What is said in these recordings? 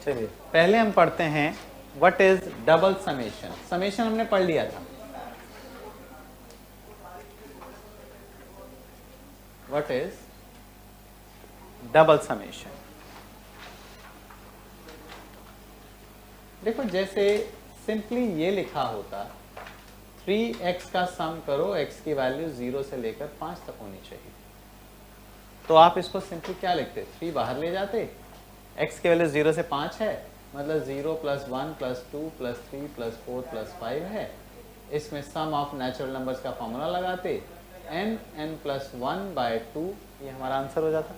चलिए पहले हम पढ़ते हैं what is double summation. Summation हमने पढ़ लिया था। What is double summation. देखो जैसे सिंपली ये लिखा होता 3x का सम करो, x की वैल्यू 0 से लेकर 5 तक होनी चाहिए, तो आप इसको सिंपली क्या लिखते, 3 बाहर ले जाते, x की वैल्यू 0 से 5 है, मतलब 0 + 1 + 2 + 3 + 4 + 5 है। इसमें सम ऑफ नेचुरल नंबर्स का फॉर्मूला लगाते, n + 1/2, ये हमारा आंसर हो जाता।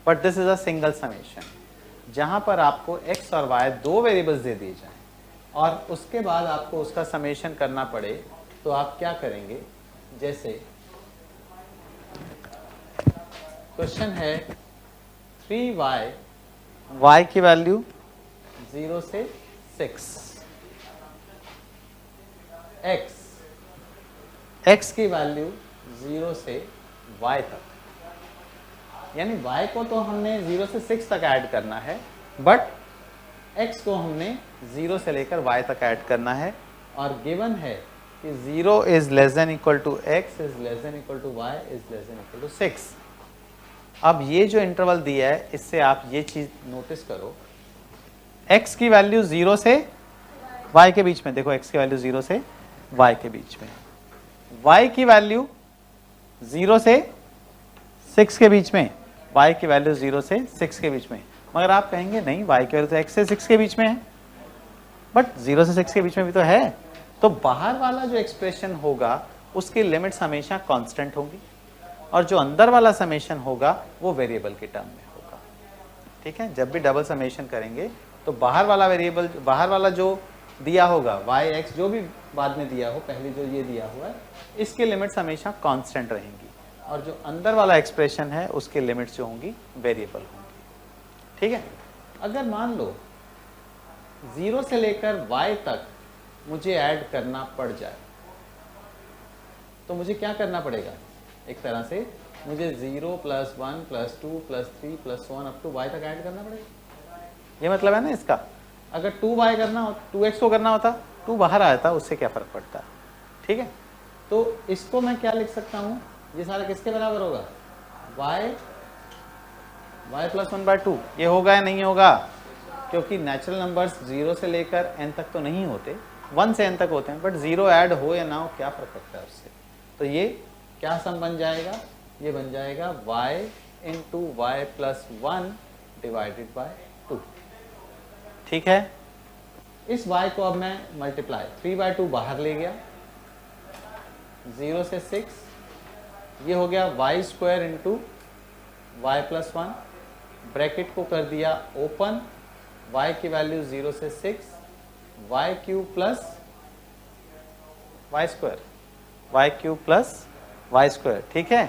But this is a single summation, जहां पर आपको x और y दो वेरिएबल्स दे दिए जाएं और उसके बाद आपको उसका समेशन करना पड़े, तो आप क्या करेंगे, जैसे क्वेश्चन है 3y, y की वैल्यू 0 से 6, x की वैल्यू 0 से y तक, यानी y को तो हमने 0 से 6 तक ऐड करना है, बट x को हमने 0 से लेकर y तक ऐड करना है। और गिवन है कि 0 is less than equal to x is less than equal to y is less than equal to 6। अब ये जो इंटरवल दिया है, इससे आप ये चीज नोटिस करो, x की वैल्यू 0 से y के बीच में, देखो x की वैल्यू 0 से y के बीच में, y की वैल्यू 0 से 6 के बीच में, y की वैल्यू 0 से 6 के बीच में। मगर आप कहेंगे नहीं, y की वैल्यू तो x से 6 के बीच में है, बट 0 से 6 के बीच में भी तो है, तो बाहर वाला जो एक्सप्रेशन होगा उसकी लिमिट्स हमेशा कांस्टेंट होंगी और जो अंदर वाला समेशन होगा वो वेरिएबल के टर्म में होगा। ठीक है, जब भी डबल समेशन करेंगे तो बाहर वाला वेरिएबल, बाहर वाला जो दिया होगा y x, जो भी बाद में दिया हो, पहले जो ये दिया हुआ है, इसकी लिमिट्स हमेशा कांस्टेंट रहेंगी और जो अंदर वाला एक्सप्रेशन है उसकी लिमिट्स जो होंगी वेरिएबल होंगी। ठीक है, अगर मान लो 0 से लेकर y तक मुझे ऐड करना पड़ जाए, तो मुझे क्या करना पड़ेगा, एक तरह से मुझे 0 + 1 + 2 + 3 + 1 अप टू y तक ऐड करना पड़ेगा। ये मतलब है ना इसका। अगर 2y करना हो, 2x को करना होता, 2 बाहर आया था, उससे क्या फर्क पड़ता। ठीक है, तो इसको मैं क्या लिख सकता हूँ, ये सारा किसके बराबर होगा, y + 1/2। ये होगा या नहीं होगा, क्योंकि नेचुरल नंबर्स 0 से लेकर n तक तो नहीं होते, 1 से n तक होते हैं, बट 0 ऐड हो या ना हो क्या फर्क पड़ता है उससे। तो ये क्या सम बन जाएगा, ये बन जाएगा y × y + 1 / 2। ठीक है, इस y को अब मैं मल्टीप्लाई 3/2 बाहर ले गया, 0 से 6, ये हो गया y² × y + 1, ब्रैकेट को कर दिया ओपन, y की वैल्यू 0 से 6, y³ + y²। ठीक है,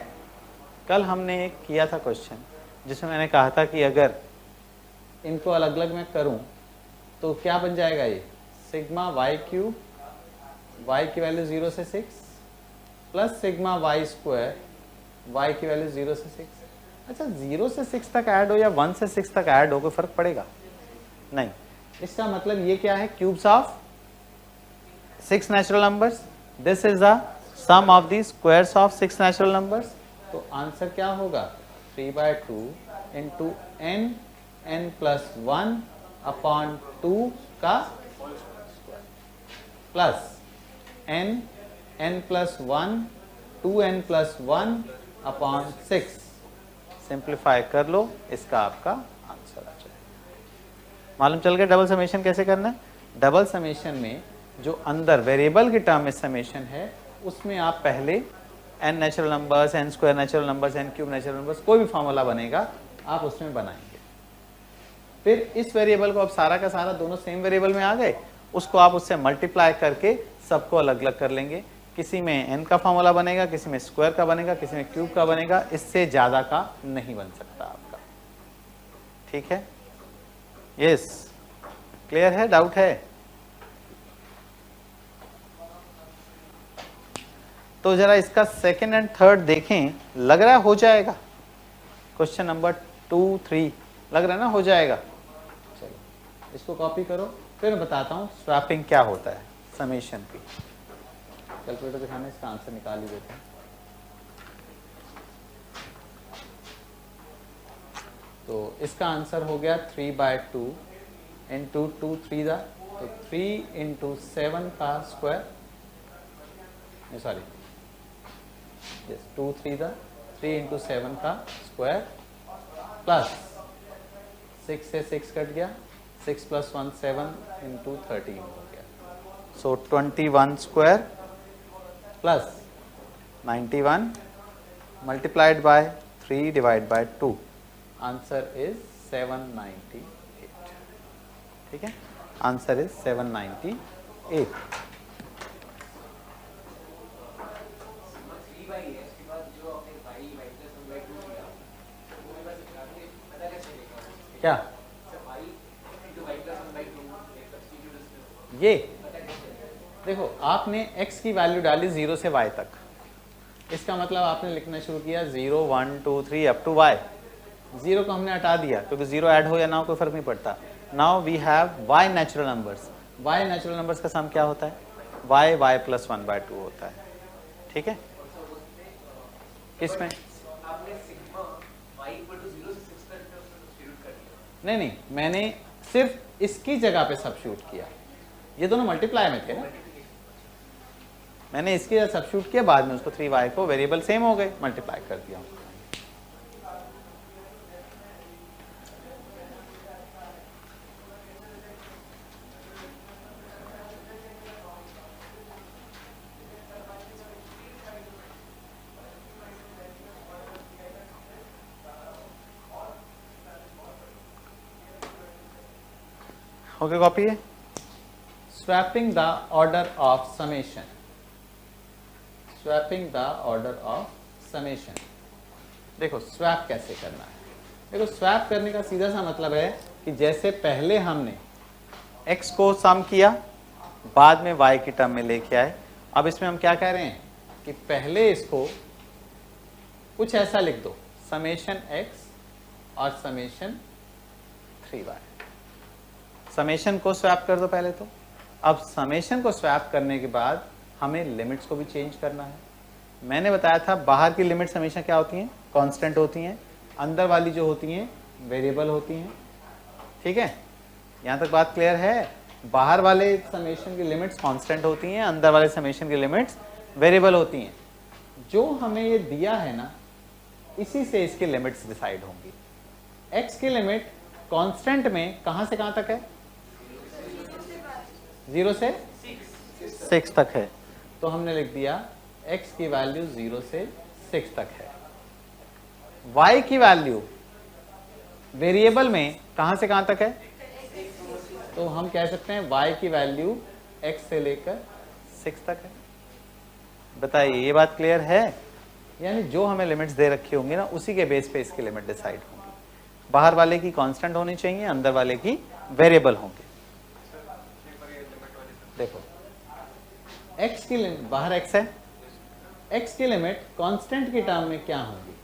कल हमने एक किया था क्वेश्चन जिसमें मैंने कहा था कि अगर इनको अलग अलग मैं करूं तो क्या बन जाएगा, ये सिग्मा y³ y की वैल्यू 0 से 6 प्लस सिग्मा y² y की वैल्यू 0 से 6। अच्छा, 0 से 6 तक ऐड हो या 1 से 6 तक ऐड हो, कोई फर्क पड़ेगा नहीं। इसका मतलब ये क्या है, cubes of 6 natural numbers, this is the sum of the squares of 6 natural numbers. तो आंसर क्या होगा, 3/2 × n + 1/2 का प्लस n + 1 2n + 1/6। सिंप्लीफाई कर लो, इसका आपका आंसर आ जाएगा। मालूम चल गया डबल समेशन कैसे करना है। डबल समेशन में जो अंदर वेरिएबल के टर्म में समेशन है, उसमें आप पहले n natural numbers, n² natural numbers, n³ natural numbers, कोई भी फॉर्मूला बनेगा आप उसमें बनाएंगे। फिर इस वेरिएबल को अब सारा का सारा दोनों सेम वेरिएबल में आ गए, उसको आप उससे मल्टीप्लाई करके सबको अलग अलग कर लेंगे। किसी में n का फॉर्मूला बनेगा, किसी में स्क्वायर का बनेगा, किसी में क्यूब का बनेगा, इससे ज्यादा का नहीं बन सकता आपका। ठीक है, यस, क्लियर है, डाउट है? तो जरा इसका सेकंड एंड थर्ड देखें, लग रहा है हो जाएगा। क्वेश्चन नंबर 2, 3 लग रहा है ना हो जाएगा। चलो इसको कॉपी करो, फिर मैं बताता हूँ स्वैपिंग क्या होता है समेशन की। कैलकुलेटर दिखाने, इसका आंसर निकाल ही देते हैं। तो इसका आंसर हो गया 3/2 इंटू 2 3 दा, तो 3 इंटू 7 का स्क्वायर, सॉरी यस 2 3 दा 3 इंटू 7 का स्क्वायर प्लस 6 से 6 कट गया, 6 प्लस 1 7 इंटू 13 हो गया, सो 21 square plus 91 multiplied by 3 divide by 2, answer is 798। ठीक है, आंसर इज 798। क्या ये देखो, आपने x की वैल्यू डाली 0 से y तक, इसका मतलब आपने लिखना शुरू किया 0 1 2 3 अप टू y। 0 को हमने हटा दिया क्योंकि 0 ऐड हो या ना हो कोई फर्क नहीं पड़ता। Now we have y natural numbers. y natural numbers का सम क्या होता है? y प्लस 1/2 होता है। ठीक है, किसमें? नहीं, मैंने सिर्फ इसकी जगह पे सब्स्टिट्यूट किया, ये दोनों मल्टीप्लाई में थे ना, मैंने इसकी जगह सब्स्टिट्यूट किया, बाद में उसको 3y को वेरिएबल सेम हो गए मल्टीप्लाई कर दिया। ओके, कॉपी है। Swapping the order of summation, swapping the order of summation. देखो स्वैप कैसे करना है। देखो स्वैप करने का सीधा सा मतलब है कि जैसे पहले हमने x को सम किया, बाद में y की टर्म में लेके आए, अब इसमें हम क्या कह रहे हैं कि पहले इसको कुछ ऐसा लिख दो, समेशन x और समेशन 3y। समेशन को स्वैप कर दो पहले तो। अब समेशन को स्वैप करने के बाद हमें लिमिट्स को भी चेंज करना है। मैंने बताया था बाहर की लिमिट्स हमेशा क्या होती हैं? कांस्टेंट होती हैं। अंदर वाली जो होती हैं वेरिएबल होती हैं। ठीक है, यहाँ तक बात क्लियर है? बाहर वाले समेशन की लिमिट्स कांस्टेंट होती हैं, अंदर वाले समेशन की लिमिट्स वेरिएबल होती हैं। जो हमें ये दिया है ना, इसी से इसकी लिमिट्स डिसाइड होंगी। x की लिमिट कांस्टेंट में कहाँ से कहाँ तक है? 0 से 6 तक है, तो हमने लिख दिया x की वैल्यू 0 से 6 तक है। y की वैल्यू वेरिएबल में कहां से कहां तक है? तो हम कह सकते हैं y की वैल्यू x से लेकर 6 तक है। बताइए, ये बात क्लियर है? यानी जो हमें लिमिट्स दे रखी होंगी ना, उसी के बेस पे इसकी लिमिट डिसाइड होंगी। बाहर वाले की कांस्टेंट होनी चाहिए, अंदर वाले की वेरिएबल होंगे। देखो x की लिमिट, बाहर x है, x की लिमिट कांस्टेंट की टर्म में क्या होगी?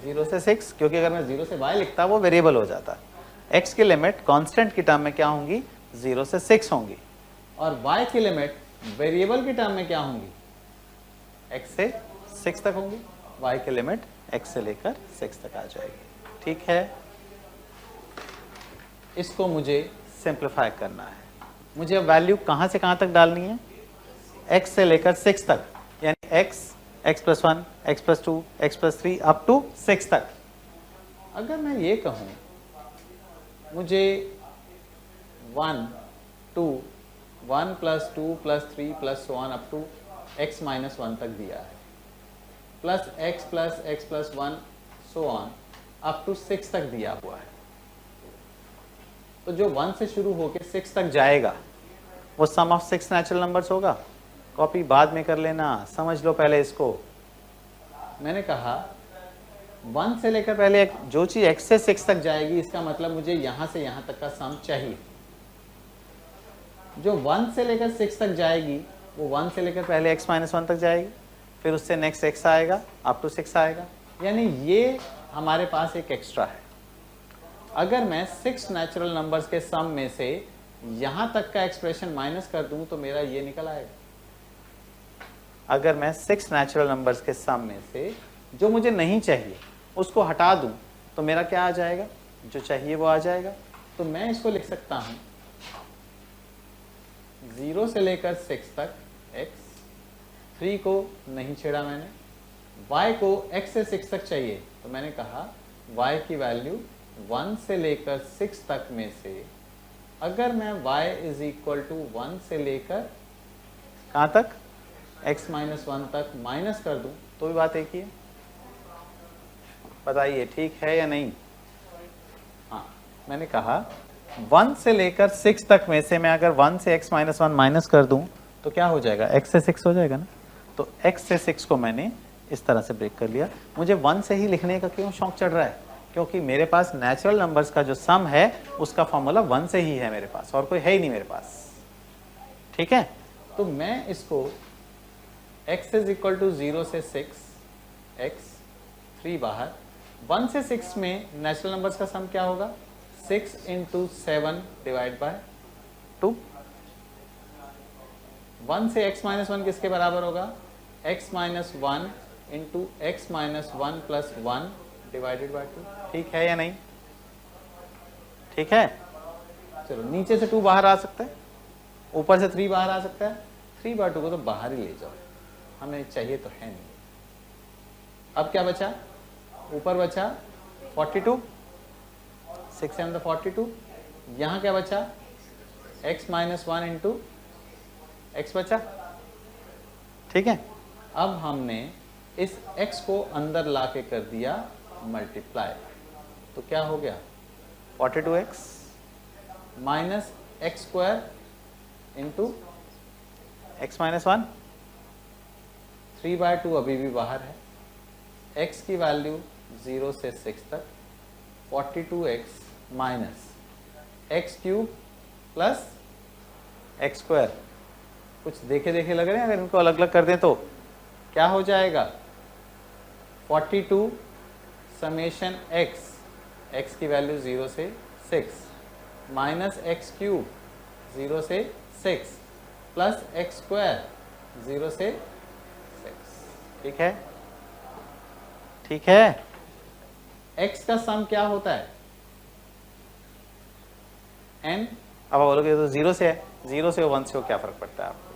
0 से 6, क्योंकि अगर मैं 0 से y लिखता वो वेरिएबल हो जाता। x की लिमिट कांस्टेंट की टर्म में क्या होंगी? 0 से 6 होंगी। और y की लिमिट वेरिएबल की टर्म में क्या होंगी? x से 6 तक होंगी। y की लिमिट x से लेकर 6 तक आ जाएगी। ठीक है, इसको मुझे सिंप्लीफाई करना है। मुझे अब वैल्यू कहाँ से कहाँ तक डालनी है? x से लेकर 6 तक, यानी x plus 1, x plus 2, x plus 3 up to 6 तक। अगर मैं ये कहूँ मुझे 1 2 1 plus 2 plus 3 plus 1 up to x minus 1 तक दिया है, plus x plus 1 so on up to 6 तक दिया हुआ है, तो जो 1 से शुरू होकर 6 तक जाएगा वो सम ऑफ 6 नेचुरल नंबर्स होगा। कॉपी बाद में कर लेना, समझ लो पहले इसको। मैंने कहा 1 से लेकर पहले जो चीज x से 6 तक जाएगी, इसका मतलब मुझे यहां से यहां तक का सम चाहिए। जो 1 से लेकर 6 तक जाएगी वो 1 से लेकर पहले x माइनस 1 तक जाएगी, फिर उससे नेक्स्ट x आएगा, अप टू 6 आएगा, यानी ये हमारे पास एक एक्स्ट्रा है। अगर मैं 6 नेचुरल नंबर्स के सम में से यहां तक का एक्सप्रेशन माइनस कर दूं तो मेरा ये निकल आएगा। अगर मैं 6 नेचुरल नंबर्स के सम में से जो मुझे नहीं चाहिए उसको हटा दूं तो मेरा क्या आ जाएगा, जो चाहिए वो आ जाएगा। तो मैं इसको लिख सकता हूं 0 से लेकर 6 तक x, 3 को नहीं छेड़ा मैंने, y को x से 6 तक चाहिए तो मैंने कहा y की वैल्यू 1 से लेकर 6 तक में से अगर मैं y इज इक्वल टू 1 से लेकर कहां तक x माइनस 1 तक माइनस कर दूं तो भी बात एक ही है। बताइए ठीक है या नहीं? हाँ, मैंने कहा 1 से लेकर 6 तक में से मैं अगर 1 से x माइनस 1 माइनस कर दूं तो क्या हो जाएगा, x से 6 हो जाएगा ना। तो x से 6 को मैंने इस तरह से ब्रेक कर लिया। मुझे 1 से ही लिखने का क्यों शौक चढ़ रहा है, क्योंकि मेरे पास नेचुरल नंबर्स का जो सम है उसका फॉर्मूला 1 से ही है मेरे पास, और कोई है ही नहीं मेरे पास। ठीक है, तो मैं इसको x इज इक्वल टू 0 से 6, x 3 बाहर, 1 से 6 में नेचुरल नंबर्स का सम क्या होगा, 6 इंटू 7 डिवाइड बाय 2। 1 से x माइनस 1 किसके बराबर होगा, x minus 1 into x minus 1 plus 1 divided by 2। ठीक है या नहीं? ठीक है, चलो नीचे से 2 बाहर आ सकता है, ऊपर से 3 बाहर आ सकता है। 3 बाय 2 को तो बाहर ही ले जाओ, हमें चाहिए तो है नहीं। अब क्या बचा, ऊपर बचा 42, 6 and 42। यहाँ क्या बचा, x माइनस 1 इंटू एक्स बचा। ठीक है, अब हमने इस x को अंदर लाके कर दिया मल्टीप्लाई, तो क्या हो गया 42x minus x square into x minus 1। 3 by 2 अभी भी बाहर है, x की वैल्यू 0 से 6 तक 42x minus x cube plus x square. कुछ देखे देखे लग रहे हैं, अगर इनको अलग अलग कर दें तो क्या हो जाएगा, 42 समेशन x की वैल्यू 0 से 6 माइनस एक्स क्यूब 0 से 6 प्लस एक्स स्क्वायर 0 से 6। ठीक है, ठीक है। x का सम क्या होता है, n। अब बोलोगे तो 0 से है, 0 से 1 से हो क्या फर्क पड़ता है आपको,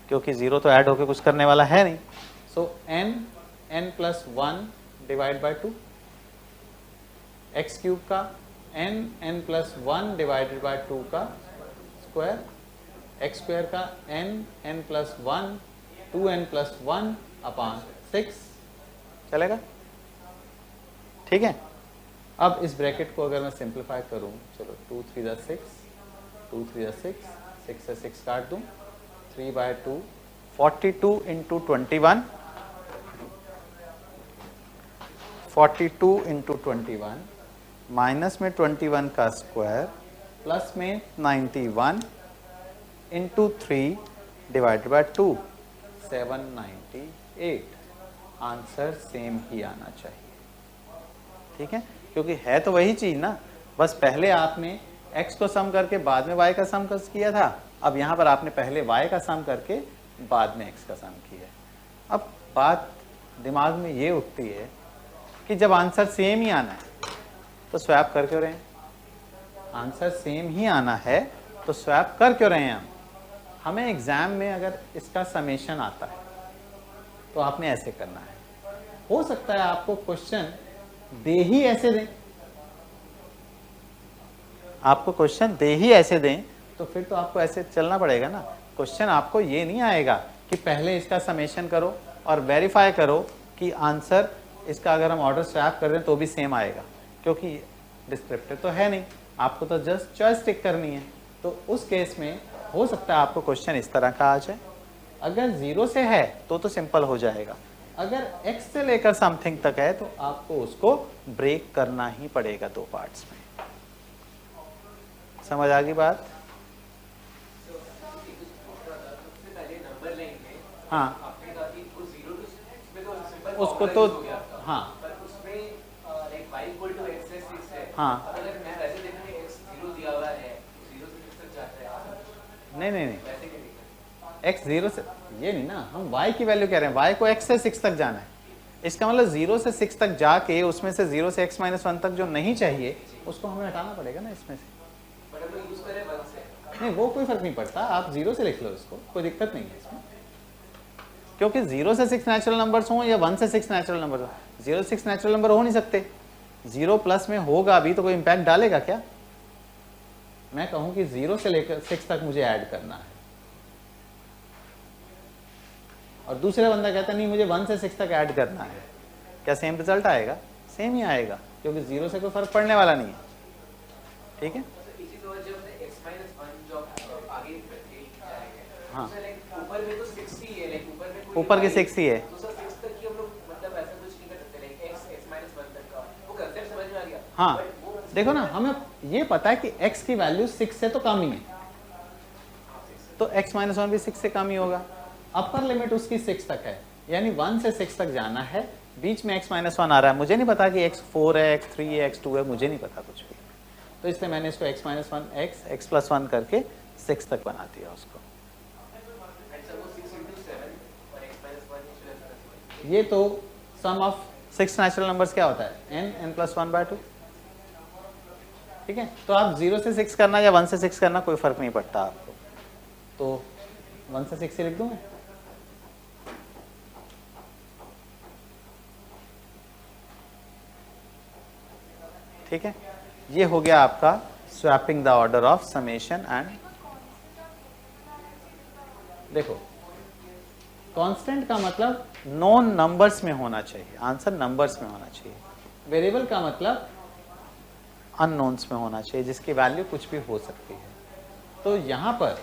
क्योंकि 0 तो ऐड होके कुछ करने वाला है नहीं। सो n plus 1 divide by 2, x cube का n प्लस 1 डिवाइडेड बाय 2 का स्क्वायर, एक्स स्क्वायर का n प्लस 1 2n प्लस 1 अपान 6 चलेगा। ठीक है, अब इस ब्रैकेट को अगर मैं सिंप्लीफाई करूं, चलो 2 3 6, 2 3 6, 6 से 6 काट दूं, 3 बाय 2 42 इंटू 21, 42 इंटू 21 माइनस में 21 का स्क्वायर प्लस में 91 into 3 divided by 2 798। Answer same ही आना चाहिए। ठीक है, क्योंकि है तो वही चीज ना, बस पहले आपने x को सम करके बाद में y का सम किया था, अब यहाँ पर आपने पहले y का सम करके बाद में x का सम किया है। अब बात दिमाग में ये उठती है कि जब आंसर सेम ही आना है तो स्वैप कर क्यों रहे हैं, आंसर सेम ही आना है तो स्वैप कर क्यों रहे हैं हम। हमें एग्जाम में अगर इसका समेशन आता है तो आपने ऐसे करना है। हो सकता है आपको क्वेश्चन दे ही ऐसे दें, आपको क्वेश्चन दे ही ऐसे दें तो फिर तो आपको ऐसे चलना पड़ेगा ना। क्वेश्चन आपको ये नहीं आएगा कि पहले इसका समेशन करो और वेरीफाई करो कि आंसर इसका अगर हम ऑर्डर स्वैप कर दें तो भी सेम आएगा, क्योंकि डिस्क्रिप्टिव तो है नहीं, आपको तो जस्ट चॉइस टिक करनी है। तो उस केस में हो सकता है आपको क्वेश्चन इस तरह का आ जाए। अगर 0 से है तो सिंपल हो जाएगा, अगर x से लेकर समथिंग तक है तो आपको उसको ब्रेक करना ही पड़ेगा 2 पार्ट्स में। समझ आ गई बात? हाँ, उसको तो हाँ हाँ नहीं नहीं नहीं, x 0 से ये नहीं ना, हम y की वैल्यू कह रहे हैं, y को x से 6 तक जाना है। इसका मतलब 0 से 6 तक जाके उसमें से 0 से x माइनस 1 तक जो नहीं चाहिए उसको हमें हटाना पड़ेगा ना इसमें से। नहीं वो कोई फर्क नहीं पड़ता, आप 0 से लिख लो इसको, कोई दिक्कत नहीं है इसमें, क्योंकि 0 से 6 नेचुरल नंबर्स हों या 1 से 6 नेचुरल नंबर हो, 0 से 6 नेचुरल नंबर हो नहीं सकते। 0 प्लस में होगा अभी तो कोई इम्पैक्ट डालेगा क्या? मैं कहूँ कि 0 से लेकर 6 तक मुझे ऐड करना है, और दूसरा बंदा कहता नहीं मुझे 1 से 6 तक ऐड करना है, क्या सेम रिजल्ट आएगा? सेम ही आएगा, क्योंकि 0 से कोई फर्क पड़ने वाला नहीं है। ठीक है, हाँ ऊपर के 6 ही है। हाँ देखो ना, हमें ये पता है कि x की वैल्यू 6 से तो कम ही है, तो x माइनस 1 भी 6 से कम ही होगा। अपर लिमिट उसकी 6 तक है, यानी 1 से 6 तक जाना है, बीच में x माइनस 1 आ रहा है, मुझे नहीं पता कि x 4 है, x 3 है, x 2 है, मुझे नहीं पता कुछ भी, तो इसलिए मैंने इसको x माइनस 1 x प्लस 1 करके 6 तक बना दिया उसको। ये तो सम ऑफ 6 नेचुरल नंबर्स क्या होता है, n प्लस 1/2। ठीक है, तो आप 0 से 6 करना या 1 से 6 करना कोई फर्क नहीं पड़ता आपको, तो 1 से 6 ही लिख दूं मैं। ठीक है, ये हो गया आपका swapping the order of summation and. देखो कांस्टेंट का मतलब नॉन नंबर्स में होना चाहिए, आंसर नंबर्स में होना चाहिए। वेरिएबल का मतलब अननोन्स में होना चाहिए, जिसकी वैल्यू कुछ भी हो सकती है। तो यहाँ पर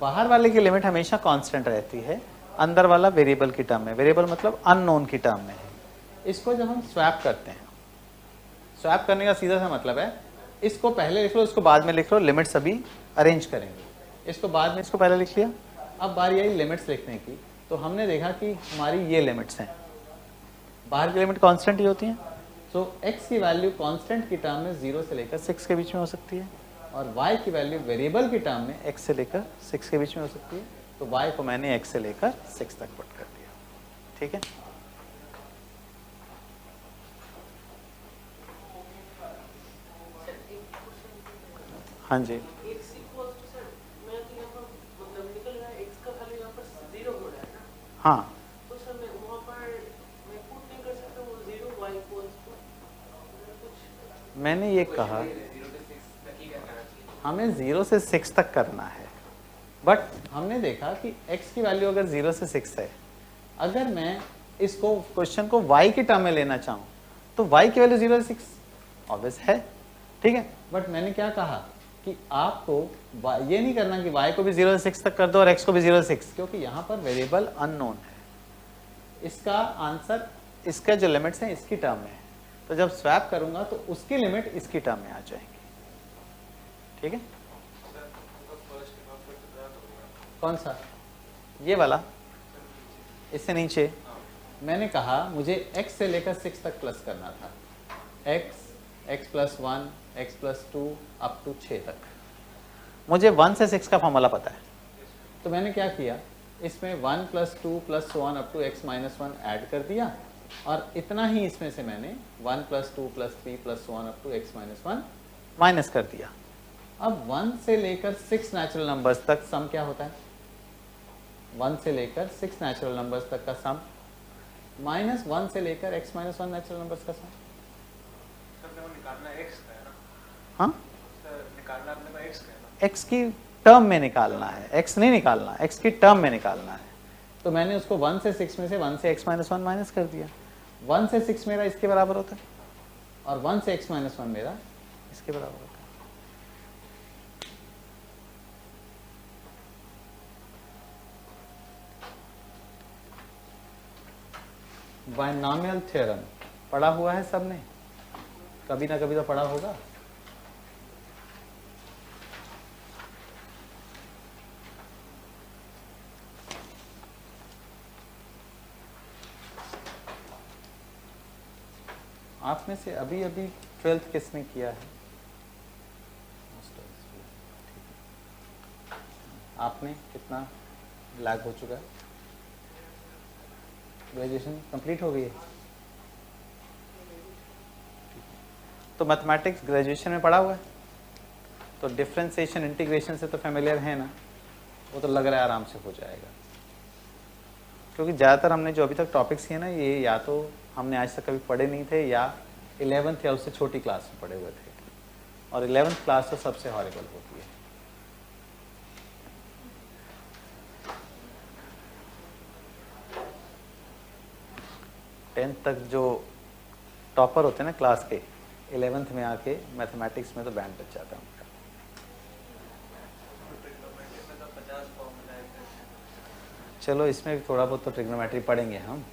बाहर वाले की लिमिट हमेशा कांस्टेंट रहती है, अंदर वाला वेरिएबल की टर्म में, वेरिएबल मतलब अननोन की टर्म में है। इसको जब हम स्वैप करते हैं, स्वैप करने का सीधा सा मतलब है इसको पहले लिख लो, इसको बाद में लिख लो, लिमिट्स अभी अरेंज करेंगे, इसको बाद में, इसको पहले लिख लिया। अब बारी आई लिमिट्स लिखने की, तो हमने देखा कि हमारी ये लिमिट्स हैं, बाहर की लिमिट कांस्टेंट ही होती हैं, तो x की वैल्यू कांस्टेंट की टर्म में 0 से लेकर 6 के बीच में हो सकती है, और y की वैल्यू वेरिएबल की टर्म में x से लेकर 6 के बीच में हो सकती है, तो y को मैंने x से लेकर 6 तक पुट कर दिया। ठीक है, हाँ जी, हाँ मैंने ये कहा हमें 0 से 6 तक करना है, बट हमने देखा कि x की वैल्यू अगर 0 से 6 है, अगर मैं इसको क्वेश्चन को y की टर्म में लेना चाहूँ तो y की वैल्यू 0 से 6 ऑब्वियस है। ठीक है, बट मैंने क्या कहा कि आपको ये नहीं करना कि y को भी 0 से 6 तक कर दो और x को भी 0 से 6, क्योंकि यहाँ पर वेरिएबल अननोन है। इसका आंसर, इसका जो लिमिट्स हैं इसकी टर्म में है, तो जब स्वैप करूंगा तो उसकी लिमिट इसकी टर्म में आ जाएंगी। ठीक है, कौन सा, ये वाला, इससे नीचे मैंने कहा मुझे x से लेकर 6 तक प्लस करना था, x plus 1, x plus 2 up to 6 तक। मुझे 1 से 6 का फॉर्मूला पता है, तो मैंने क्या किया, इसमें 1 plus 2 plus 1 up to x minus 1 add कर दिया, और इतना ही इसमें से मैंने 1 plus 2 plus 3 plus 1 up to x minus 1 minus कर दिया। अब 1 से लेकर 6 नेचुरल नंबर्स तक सम क्या होता है, 1 से लेकर 6 नेचुरल नंबर्स तक का सम माइनस 1 से लेकर x माइनस 1 नेचुरल नंबर्स का सम। हाँ, x की टर्म में निकालना है, x नहीं निकालना, x की टर्म में निकालना है। तो मैंने उसको 1 से 6 में से 1 से x माइनस 1 माइनस कर दिया, 1 से 6 मेरा इसके बराबर होता है, और 1 से x माइनस 1 मेरा इसके बराबर होता है। बायनॉमियल थ्योरम पढ़ा हुआ है सबने, कभी ना कभी तो पढ़ा होगा। आप में से अभी अभी 12th किसने किया है? आपने कितना लैग हो चुका है? ग्रेजुएशन कंप्लीट हो गई है? तो मैथमेटिक्स ग्रेजुएशन में पढ़ा हुआ है, तो डिफरेंशिएशन इंटीग्रेशन से तो फेमिलियर है ना, वो तो लग रहा है आराम से हो जाएगा, क्योंकि ज़्यादातर हमने जो अभी तक टॉपिक्स किए ना, ये या तो हमने आज तक कभी पढ़े नहीं थे या 11th या उससे छोटी क्लास में पढ़े हुए थे, और 11th क्लास तो सबसे हॉरिबल होती है। टेंथ तक जो टॉपर होते हैं ना क्लास के, 11th में आके मैथमेटिक्स में तो बैंड बच जाता है उनका। चलो इसमें भी थोड़ा बहुत तो ट्रिग्नोमेट्री पढ़ेंगे हम।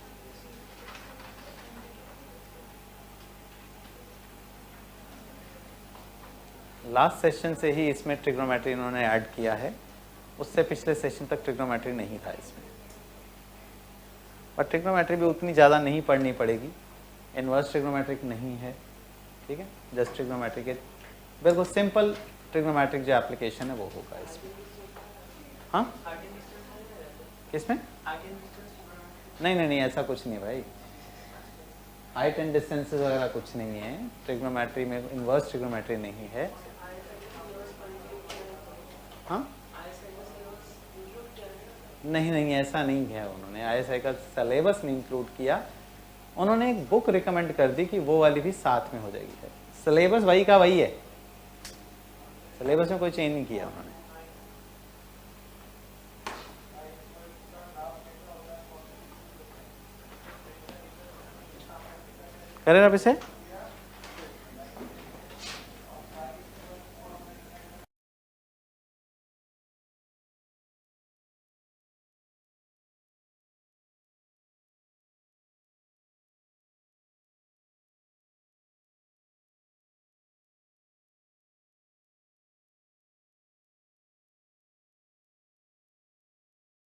लास्ट सेशन से ही इसमें ट्रिग्नोमेट्री इन्होंने ऐड किया है, उससे पिछले सेशन तक ट्रिग्नोमेट्री नहीं था इसमें। पर ट्रिग्नोमेट्री भी उतनी ज़्यादा नहीं पढ़नी पड़ेगी, इन्वर्स ट्रिग्नोमेट्रिक नहीं है, ठीक है, जस्ट ट्रिग्नोमेट्रिक के बिल्कुल सिंपल ट्रिग्नोमेट्रिक जो एप्लीकेशन है वो होगा इसमें। हाँ किसमें? नहीं नहीं नहीं, ऐसा कुछ नहीं भाई, हाइट एंड डिस्टेंसेस वगैरह कुछ नहीं है ट्रिग्नोमेट्री में, इन्वर्स ट्रिग्नोमेट्री नहीं है। हाँ नहीं नहीं, ऐसा नहीं है, उन्होंने ISI का सिलेबस नहीं इंक्लूड किया, उन्होंने एक बुक रिकमेंड कर दी कि वो वाली भी साथ में हो जाएगी। सिलेबस वही का वही है, सिलेबस में कोई चेंज नहीं किया उन्होंने। करें अब इसे।